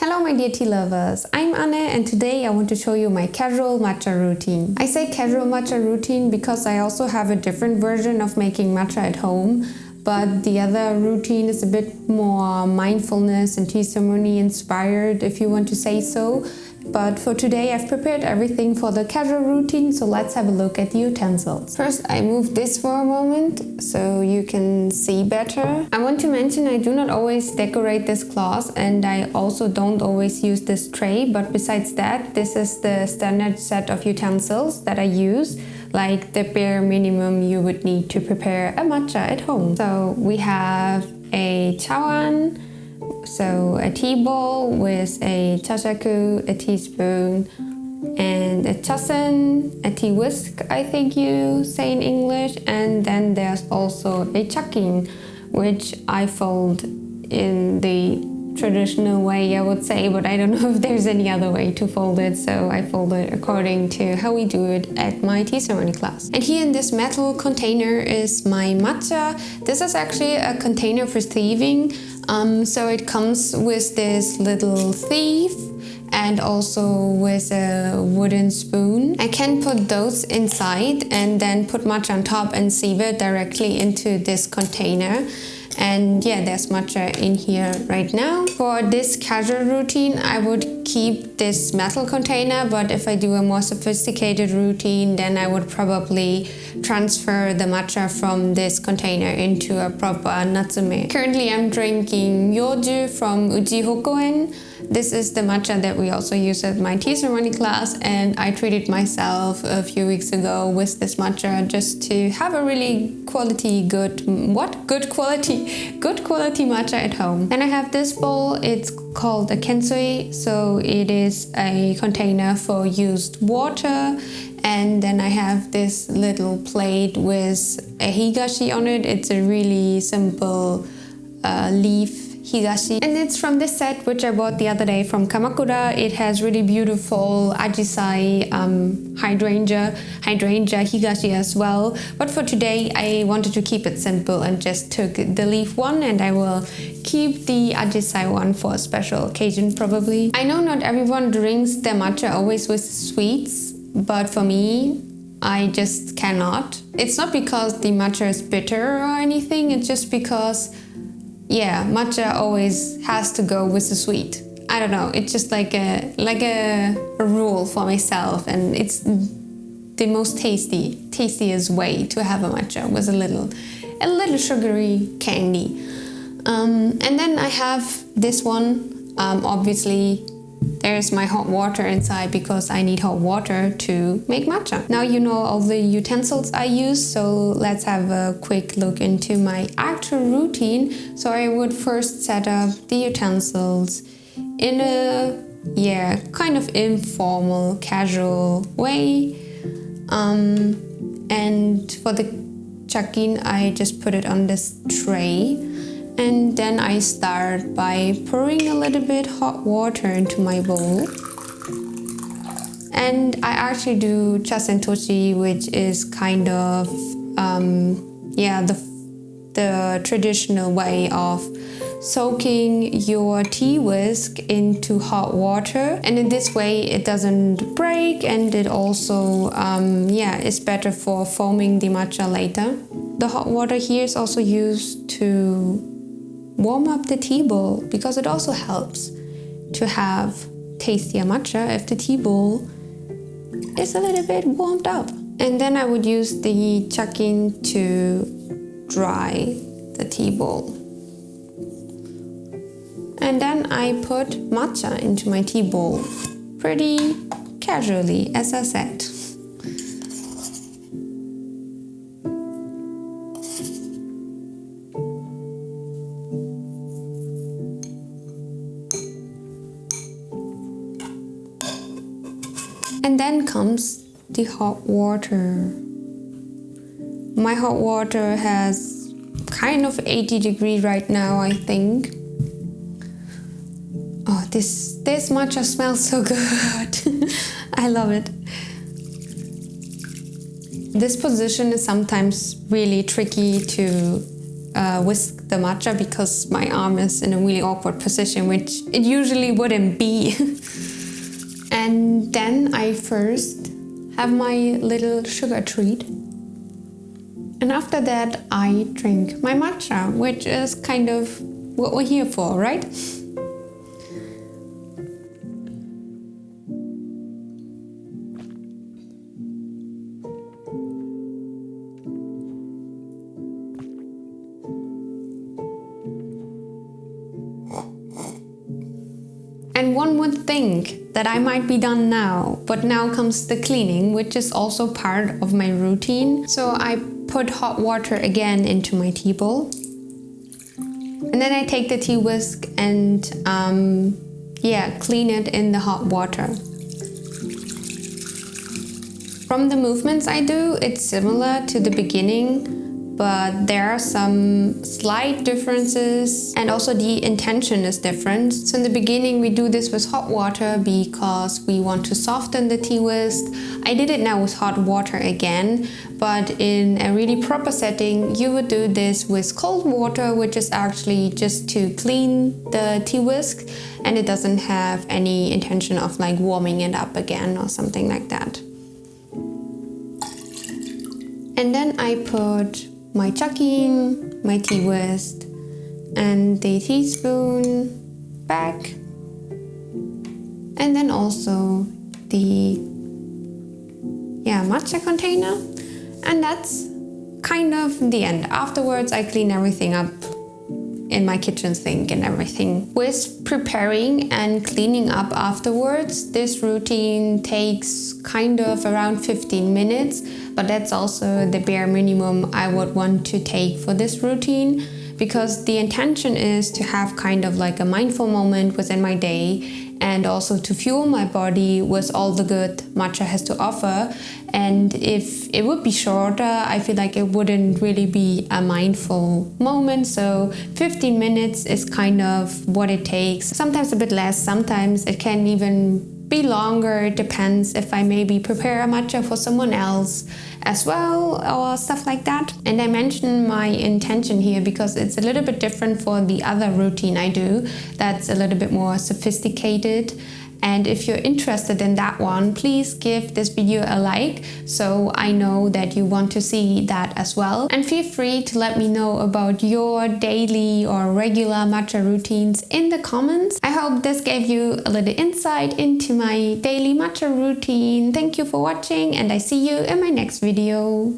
Hello my dear tea lovers, I'm Anne and today I want to show you my casual matcha routine. I say casual matcha routine because I also have a different version of making matcha at home, but the other routine is a bit more mindfulness and Teaceremony inspired, if you want to say so. But for today I've prepared everything for the casual routine, so let's have a look at the utensils. First I move this for a moment so you can see better. I want to mention I do not always decorate this glass and I also don't always use this tray, but besides that this is the standard set of utensils that I use, like the bare minimum you would need to prepare a matcha at home. So we have a chawan, so a tea bowl with a chachaku, a teaspoon, and a chasen, a tea whisk, I think you say in English, and then there's also a chakin, which I fold in the traditional way, I would say, but I don't know if there's any other way to fold it, so I fold it according to how we do it at my Teaceremony class. And here in this metal container is my matcha. This is actually a container for thieving, so it comes with this little thief and also with a wooden spoon. I can put those inside and then put matcha on top and sieve it directly into this container. And yeah, there's matcha in here right now. For this casual routine, I would keep this metal container, but if I do a more sophisticated routine, then I would probably transfer the matcha from this container into a proper natsume. Currently, I'm drinking Yoju from Uji Hokoen. This is the matcha that we also use at my Teaceremony class, and I treated myself a few weeks ago with this matcha just to have a really good quality matcha at home. Then I have this bowl. It's called a kensui, so it is a container for used water. And then I have this little plate with a higashi on it. It's a really simple leaf higashi, and it's from this set which I bought the other day from Kamakura. It has really beautiful ajisai hydrangea higashi as well, but for today I wanted to keep it simple and just took the leaf one, and I will keep the ajisai one for a special occasion probably. I know not everyone drinks their matcha always with sweets, but for me I just cannot. It's not because the matcha is bitter or anything, it's just because matcha always has to go with the sweet. I don't know, it's just like a rule for myself, and it's the most tastiest way to have a matcha with a little sugary candy. And then I have this one. Obviously there's my hot water inside because I need hot water to make matcha. Now you know all the utensils I use, so let's have a quick look into my actual routine. So I would first set up the utensils in a kind of informal, casual way. And for the chakin, I just put it on this tray. And then I start by pouring a little bit hot water into my bowl. And I actually do chasen toshi, which is kind of the traditional way of soaking your tea whisk into hot water, and in this way it doesn't break, and it also is better for foaming the matcha later. The hot water here is also used to warm up the tea bowl, because it also helps to have tastier matcha if the tea bowl is a little bit warmed up. And then I would use the chakin to dry the tea bowl. And then I put matcha into my tea bowl pretty casually, as I said. And then comes the hot water. My hot water has kind of 80 degrees right now, I think. Oh, this matcha smells so good. I love it. This position is sometimes really tricky to whisk the matcha because my arm is in a really awkward position, which it usually wouldn't be. And then I first have my little sugar treat. And after that, I drink my matcha, which is kind of what we're here for, right? And one would think that I might be done now, but now comes the cleaning, which is also part of my routine. So I put hot water again into my tea bowl. And then I take the tea whisk and clean it in the hot water. From the movements I do, it's similar to the beginning, but there are some slight differences and also the intention is different. So in the beginning we do this with hot water because we want to soften the tea whisk. I did it now with hot water again, but in a really proper setting you would do this with cold water, which is actually just to clean the tea whisk, and it doesn't have any intention of like warming it up again or something like that. And then I put my chucking, my tea whisk, and the teaspoon back, and then also the matcha container, and that's kind of the end. Afterwards I clean everything up in my kitchen sink and everything. With preparing and cleaning up afterwards, this routine takes kind of around 15 minutes, but that's also the bare minimum I would want to take for this routine, because the intention is to have kind of like a mindful moment within my day and also to fuel my body with all the good matcha has to offer. And if it would be shorter, I feel like it wouldn't really be a mindful moment. So 15 minutes is kind of what it takes. Sometimes a bit less, sometimes it can even be longer. It depends if I maybe prepare a matcha for someone else as well or stuff like that. And I mention my intention here because it's a little bit different for the other routine I do that's a little bit more sophisticated. And if you're interested in that one, please give this video a like so I know that you want to see that as well. And feel free to let me know about your daily or regular matcha routines in the comments. I hope this gave you a little insight into my daily matcha routine. Thank you for watching and I see you in my next video.